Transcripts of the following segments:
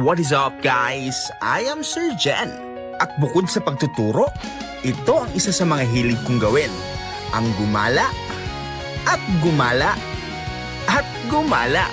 What is up guys? I am Sir Jen. At bukod sa pagtuturo, ito ang isa sa mga hilig kong gawin. Ang gumala, at gumala, at gumala.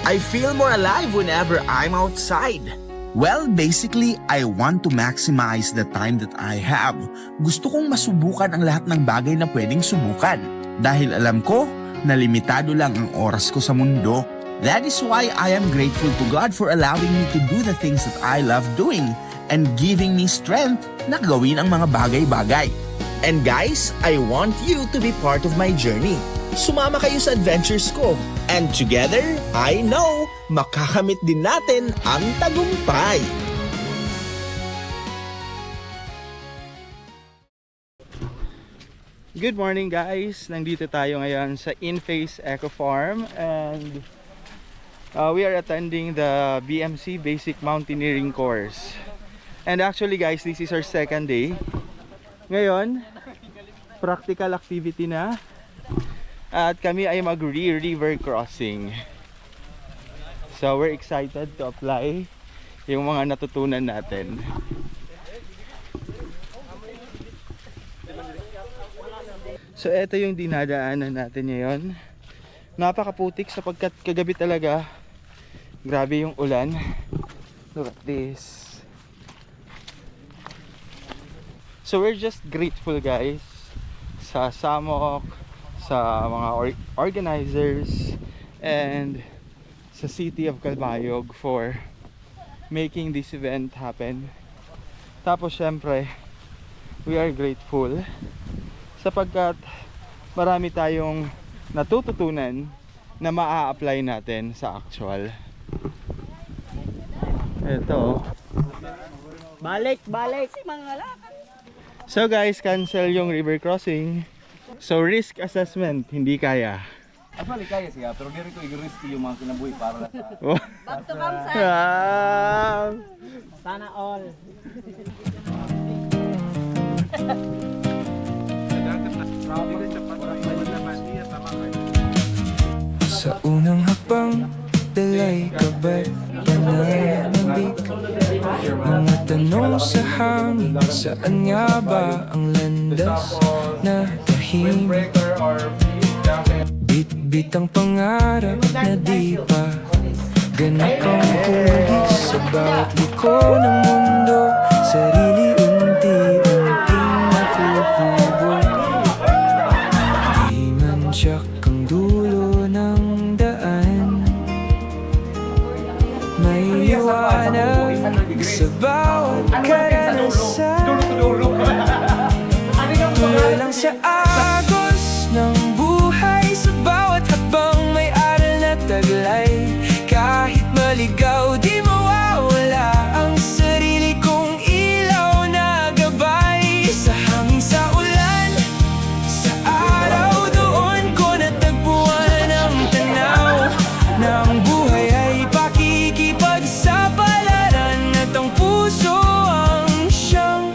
I feel more alive whenever I'm outside. Well, basically, I want to maximize the time that I have. Gusto kong masubukan ang lahat ng bagay na pwedeng subukan. Dahil alam ko na limitado lang ang oras ko sa mundo. That is why I am grateful to God for allowing me to do the things that I love doing and giving me strength na gawin ang mga bagay-bagay. And guys, I want you to be part of my journey. Sumama kayo sa adventures ko. And together, I know, makakamit din natin ang tagumpay. Good morning guys! Nandito tayo ngayon sa In-Face Eco Farm and we are attending the BMC Basic Mountaineering Course. And actually guys, this is our second day. Ngayon, practical activity na. At kami ay mag-river crossing. So we're excited to apply yung mga natutunan natin. So ito yung dinadaanan natin ngayon. Napakaputik sapagkat kagabi talaga grabe yung ulan. Look at this. So we're just grateful guys sa SAMOC, sa mga organizers and sa City of Calbayog for making this event happen. Tapos syempre we are grateful sapagkat marami tayong natututunan na maa-apply natin sa actual. Ito. Balik! So guys, cancel yung river crossing. So risk assessment, hindi kaya. Actually kaya siya, pero diri ko i-risk yung mga kinabuhi para sa Back to campsite! Sana all! Sa unang hakbang, dalay ka ba't nananabik? Mga tanong sa hangin, saan nga ba ang landas na tahimik? Bit-bit ang pangarap na di pa ganap ang hugis sa bawat liko ng mundo. Sarili unti-unting nahuhubog. Di man siyak ang dulo ng daan. May liwanag sa bawat karanasan. Tumalang sa agos ng buhay. Sa bawat habang may aral na taglay. Kahit maligaw di mawawala ang sarili kong ilaw na gabay. Sa hangin, sa ulan, sa araw, doon ko natagpuan ang tanaw na ang buhay ay pakikipagsapalaran at ang puso ang siyang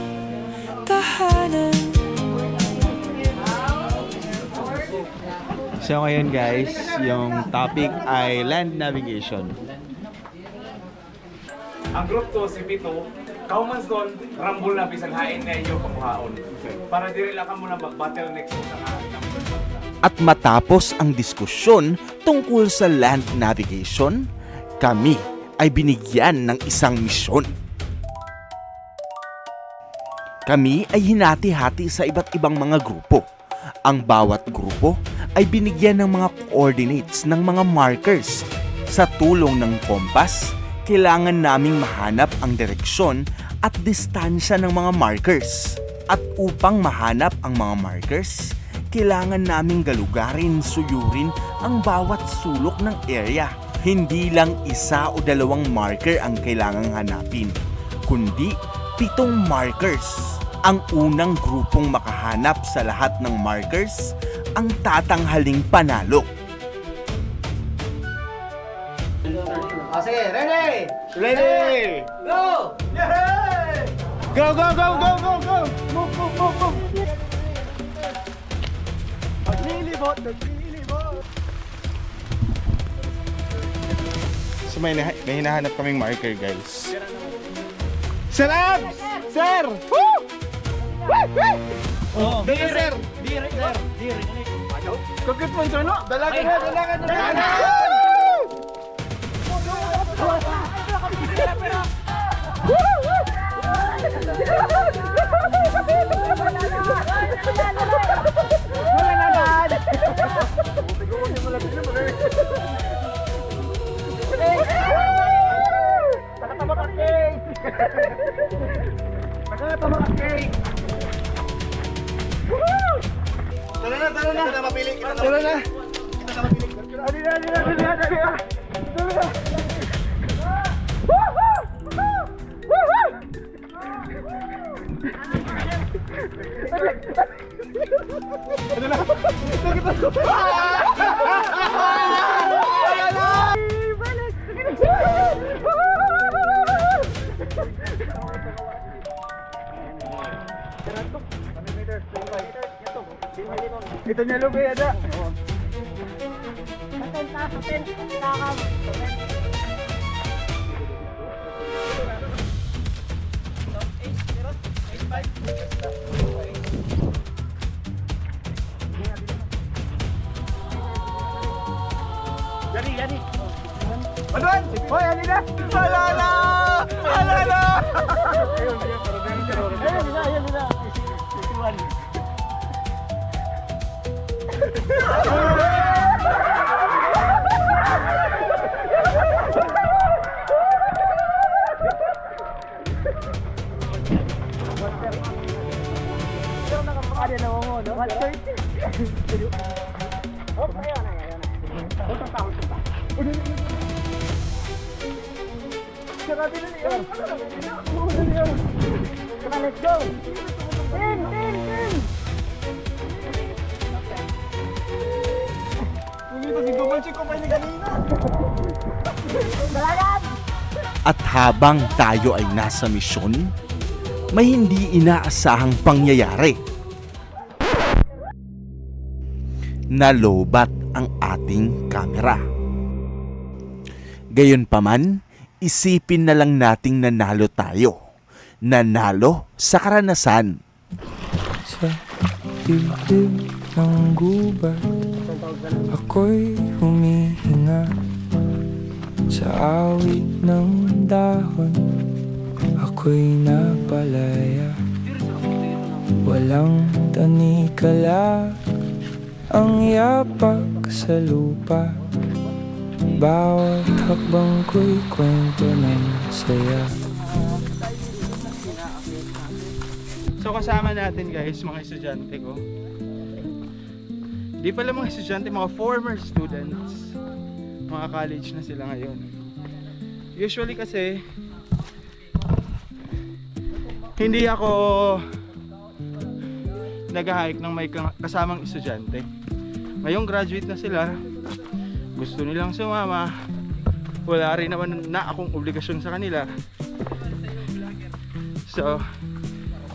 tahanan. So ngayon guys, yung topic ay land navigation. ang group to si Pito, kaumans doon, rambol na bisan hain na inyo pamuhaon. Para diri lang ka muna mag-battle next sa hain. At matapos ang diskusyon tungkol sa land navigation, kami ay binigyan ng isang misyon. Kami ay hinati-hati sa iba't ibang mga grupo. Ang bawat grupo ay binigyan ng mga coordinates ng mga markers. Sa tulong ng kompas, kailangan naming mahanap ang direksyon at distansya ng mga markers. At upang mahanap ang mga markers, kailangan naming galugarin, suyurin ang bawat sulok ng area. Hindi lang isa o dalawang marker ang kailangang hanapin, kundi 7 markers. Ang unang grupong makahanap sa lahat ng markers ang tatanghaling panalo. Sige, ready! Ready! Go! Go, go, go, go, go, go! Move, move, move, move! Naglilibot! So may hinahanap kaming marker, guys. Sarap! Sir! Woo! Oh, dire, sir! Dire, sir! Dire. Kukit mo ito, no? Dalaga na! Dalaga na! Dalaga! Tara na! Kita na mapili! Tara na! Kita na mapili! Dali na! Ito niya lugay ada. Jadi. Aduan! Hoy, ali na! Alala! Alala! Ayun na. Isuan. Let's go! Ten! At habang tayo ay nasa misyon, may hindi inaasahang pangyayari. Nalobat ang ating kamera. Gayunpaman, isipin na lang nating nanalo tayo. Nanalo sa karanasan. Sa dibdib ng gubat, ako'y humihinga. Sa awit ng dahon, ako'y napalaya. Walang tanikala, ang yapak sa lupa. Bawat hakbang ko'y kwento ng saya. So kasama natin, guys, mga estudyante ko. Di pala mga estudyante, mga former students. Mga college na sila ngayon. Usually kasi hindi ako nag-hike ng may kasamang estudyante. Ngayong graduate na sila, gusto nilang sumama, wala rin naman na akong obligasyon sa kanila. So,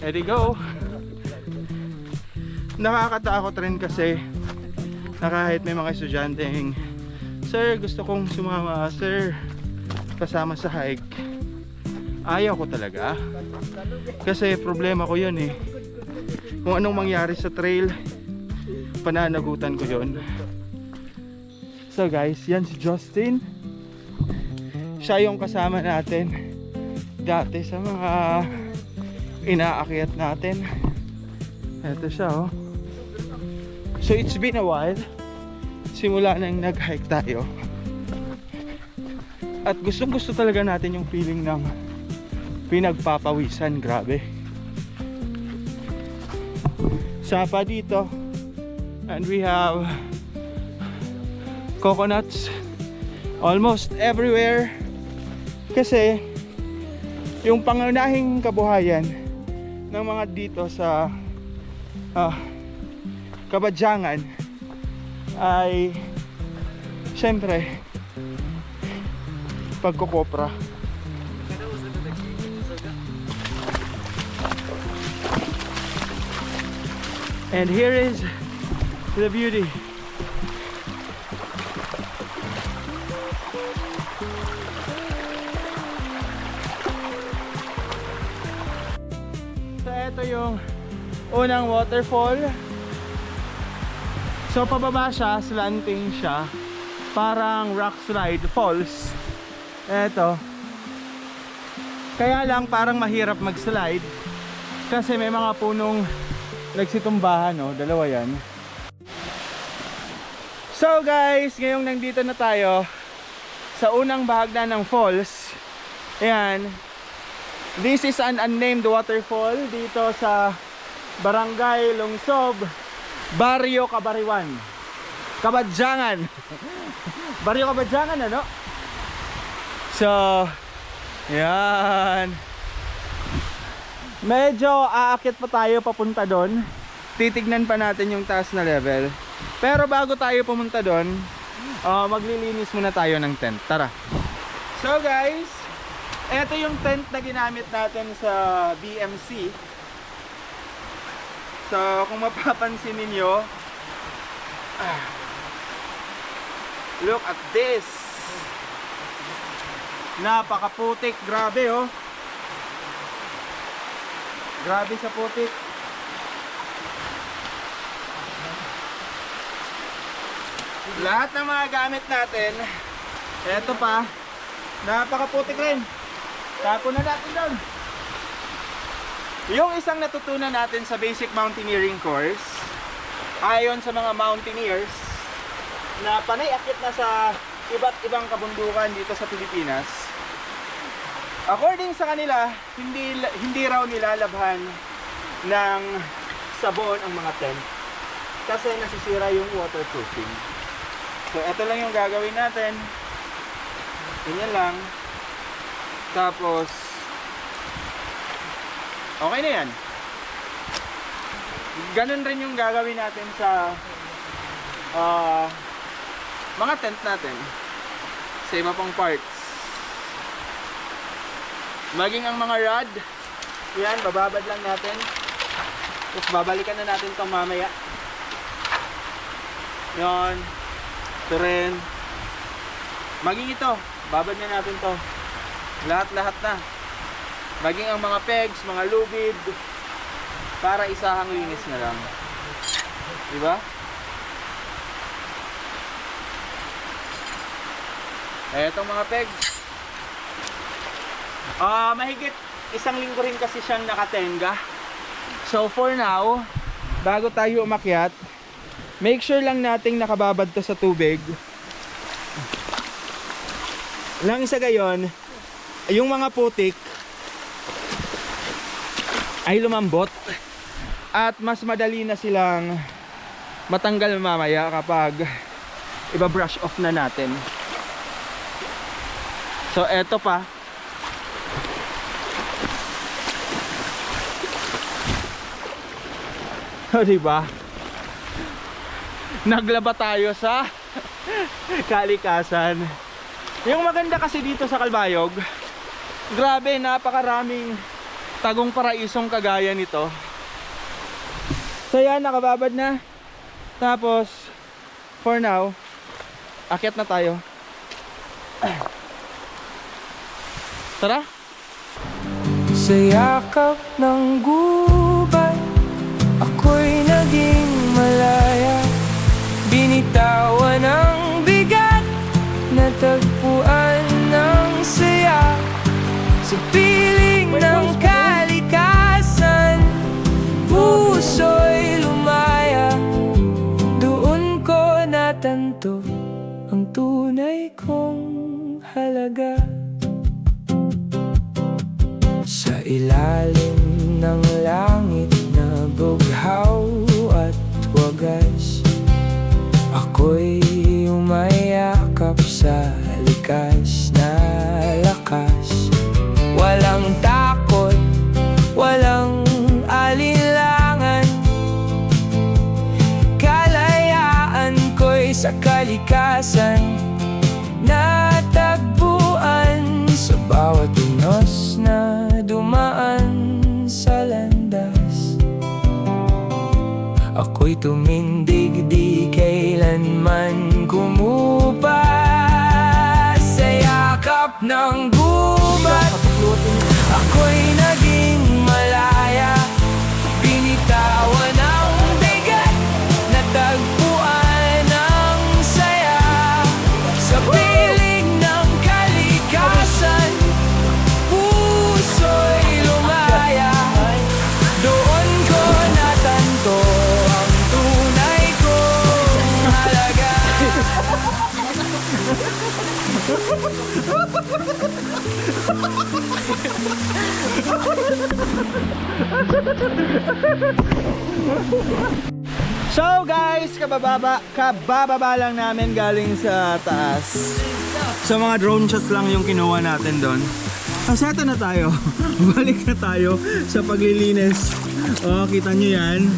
there you go. Nakakatakot rin kasi na kahit may mga estudyanteng, "Sir, gusto kong sumama, sir, kasama sa hike." Ayaw ko talaga. Kasi problema ko yun eh. Kung anong mangyari sa trail, pananagutan ko yun. So guys, yan si Justin. Siya yung kasama natin dati sa mga inaakyat natin. Ito siya, oh. So it's been a while simula nang nag-hike tayo. At gustong gusto talaga natin yung feeling ng pinagpapawisan. Grabe. Sapa dito. And we have coconuts almost everywhere. Kasi yung pangunahing kabuhayan ng mga dito sa Kabadyangan ay syempre pagkukopra. And here is the beauty. ito yung unang waterfall. So pababa siya, slanting siya. Parang rock slide falls. Eto. Kaya lang parang mahirap mag-slide kasi may mga punong nagsitumbahan, no? Dalawa yan. So guys, ngayong nandito na tayo sa unang bahagdan ng falls. Ayan. This is an unnamed waterfall dito sa Barangay Lungsob, Barrio Cabariwan, Kabadjangan. Barrio Kabadjangan, ano? So, yan. Medyo aakyat pa tayo papunta doon. Titignan pa natin yung taas na level. Pero bago tayo pumunta doon, maglilinis muna tayo ng tent. Tara. So guys, eto yung tent na ginamit natin sa BMC. So kung mapapansin ninyo, look at this. Napakaputik, grabe oh. Grabe sa putik. Lahat ng mga gamit natin, eto pa, napakaputik rin. Tapon na natin doon. Yung isang natutunan natin sa basic mountaineering course, ayon sa mga mountaineers na panay akit na sa iba't ibang kabundukan dito sa Pilipinas, according sa kanila, hindi raw nilalabhan ng sabon ang mga tent kasi nasisira yung waterproofing. So ito lang yung gagawin natin. Ganyan lang. Tapos okay na yan. Ganun rin yung gagawin natin sa mga tent natin sa iba pang parts. Maging ang mga rod, yan, bababad lang natin. Tapos babalikan na natin itong mamaya. Yan. Ito rin. Maging ito, babad na natin to. Lahat-lahat na. Maging ang mga pegs, mga lubid, para isahang linis na lang. Diba? Etong mga pegs. Mahigit isang linggo rin kasi siyang nakatenga. So for now, bago tayo umakyat, make sure lang nating nakababad to sa tubig. Lang isa gayon, yung mga putik ay lumambot at mas madali na silang matanggal mamaya kapag iba-brush off na natin. So eto pa. O diba? Naglaba tayo sa kalikasan. Yung maganda kasi dito sa Calbayog, grabe, napakaraming tagong paraisong kagaya nito. So yan, nakababad na. Tapos for now, akyat na tayo. Tara. Sa yakap ng gubat, ako'y naging malaya. Binitawan ang bigat, natagpuan ng saya. Sa piling ng kalikasan, puso'y lumaya. Doon ko natanto ang tunay kong halaga. Sa ilalim ng langit na bughaw at wagas, ako'y umayakap sa likas na lakas. Walang takot, walang alinlangan, kalayaan ko'y sa kalikasan natagpuan. Sa bawat unos na dumaan sa landas, ako'y tumindig, di kailanman kumupas. Sa yakap ng gubat, ako'y naging malaya. So guys, kabababa lang namin galing sa taas. So mga drone shots lang yung kinuha natin doon. Aseta na tayo. Balik na tayo sa paglilinis. Oh, kita nyo yan.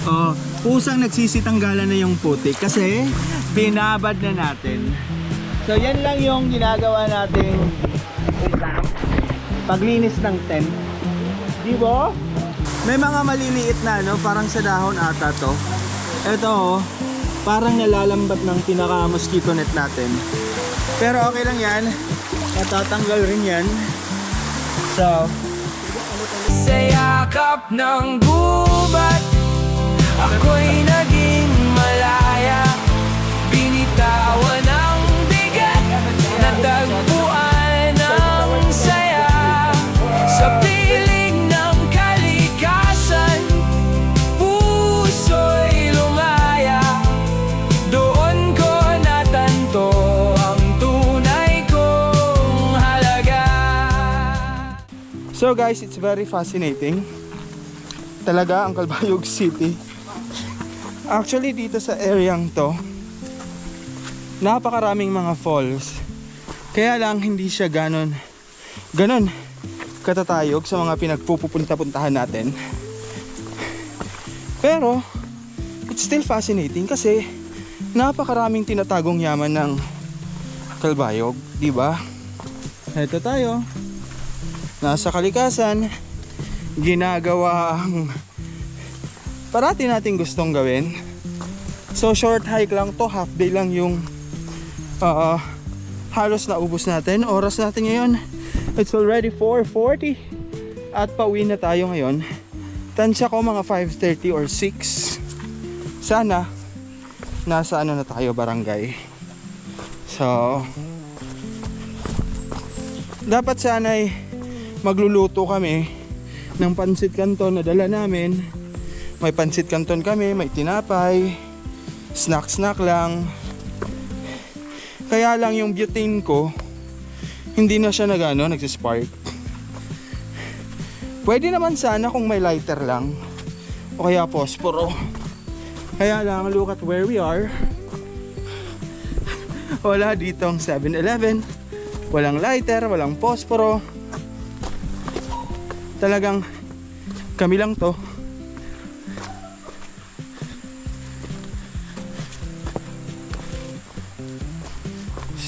Oh, pusang nagsisitanggalan na yung putik kasi binabad na natin. So yan lang yung ginagawa nating paglinis ng tent. Di ba? May mga maliliit na no, parang sa dahon ata to. Ito oh, parang nalalambat ng pinaka-mosquito net natin. Pero okay lang yan. Matatanggal rin yan. So, Sa yakap ng gubat, ako'y naging malaya. Binitawan ang bigat, natagpuan ang saya. Sa piling ng kalikasan, puso'y lumaya. Doon ko natanto ang tunay kong halaga. so guys, it's very fascinating. Talaga ang Calbayog City. Actually dito sa areang to, napakaraming mga falls. Kaya lang hindi siya ganon katatayog sa mga pinagpupunta-puntahan natin. Pero it's still fascinating kasi napakaraming tinatagong yaman ng Calbayog, di ba? Ito tayo. Nasa kalikasan, ginagawa ang parati nating gustong gawin. So short hike lang to, half day lang yung halos naubos natin. Oras natin ngayon, it's already 4:40 at pauwi na tayo ngayon. Tansya ko mga 5:30 or 6. Sana nasa ano na tayo, barangay. So dapat sana'y magluluto kami ng pansit canton na dala namin. May pansit canton kami, may tinapay, snack lang. Kaya lang yung butane ko hindi na siya nagsispark. Pwede naman sana kung may lighter lang o kaya posporo. Kaya lang, look at where we are. Wala ditong 7-Eleven, walang lighter, walang posporo. Talagang kami lang to.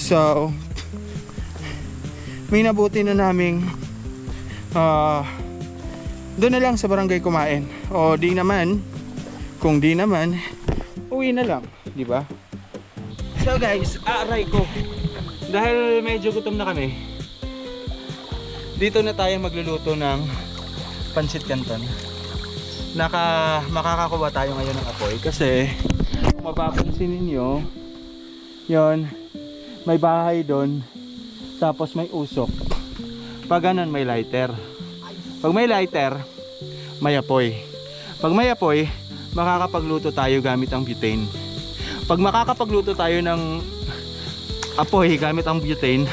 So may nabuti na naming doon na lang sa barangay kumain. O di naman, kung di naman, uwi na lang, di ba? So guys, aray ko. Dahil medyo gutom na kami, dito na tayo magluluto ng pansit canton. Makakakuha tayo ngayon ng apoy kasi kung mapapansin ninyo, yon, may bahay doon, tapos may usok. Pag ganun may lighter. Pag may lighter, may apoy. Pag may apoy, makakapagluto tayo gamit ang butane. Pag makakapagluto tayo ng apoy gamit ang butane,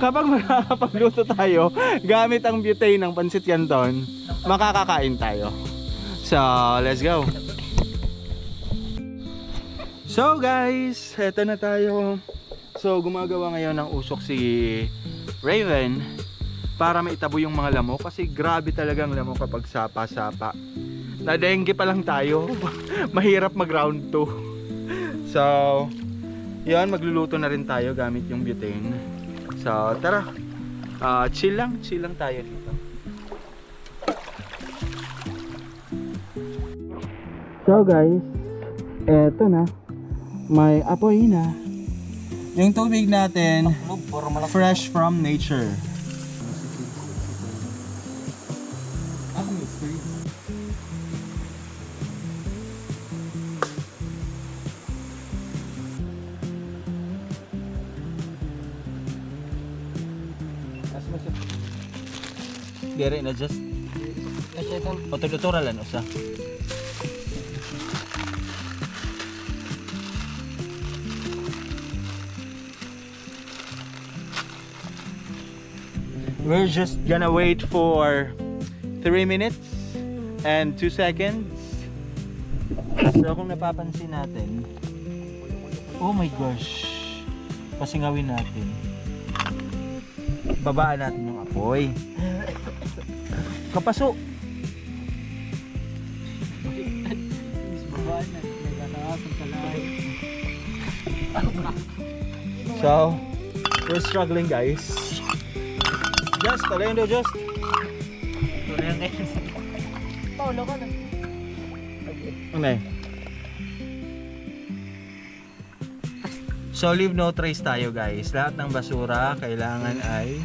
kapag makakapagluto tayo gamit ang butane ng pansit canton, makakakain tayo. So, let's go. So guys, eto na tayo. So gumagawa ngayon ng usok si Raven para maitabo yung mga lamok kasi grabe talagang lamok kapag sapa-sapa. Na-dengue pa lang tayo. Mahirap mag round 2. So yan, magluluto na rin tayo gamit yung butane. So tara, chill lang tayo dito. So guys, eto na, may apoy na. Yung tubig natin, fresh from nature. Gere na just. O tuturan usa. We're just gonna wait for 3 minutes and 2 seconds. So kung napapansin natin, oh my gosh, pasingawin natin. Babaan natin yung apoy. Kapaso. So, we're struggling, guys. Just, talendo, just. Paulo ko na. Okay. So, leave no trace tayo, guys. Lahat ng basura kailangan ay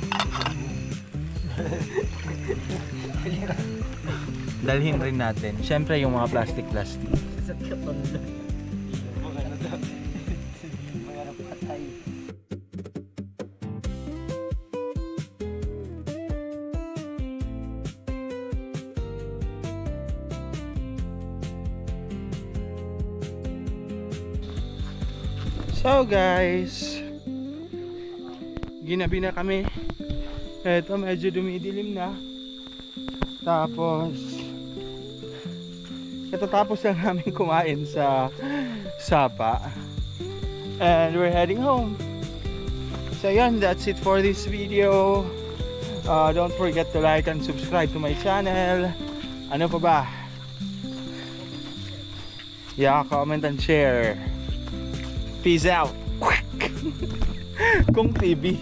dalhin rin natin. Siyempre, yung mga plastic. So guys, ginabi na kami. Eto, medyo dumidilim na. Tapos katatapos lang namin kumain sa Sapa. And we're heading home. So yan, that's it for this video. Don't forget to like and subscribe to my channel. Ano pa ba? Yeah, comment and share. Peace out. Kung TV.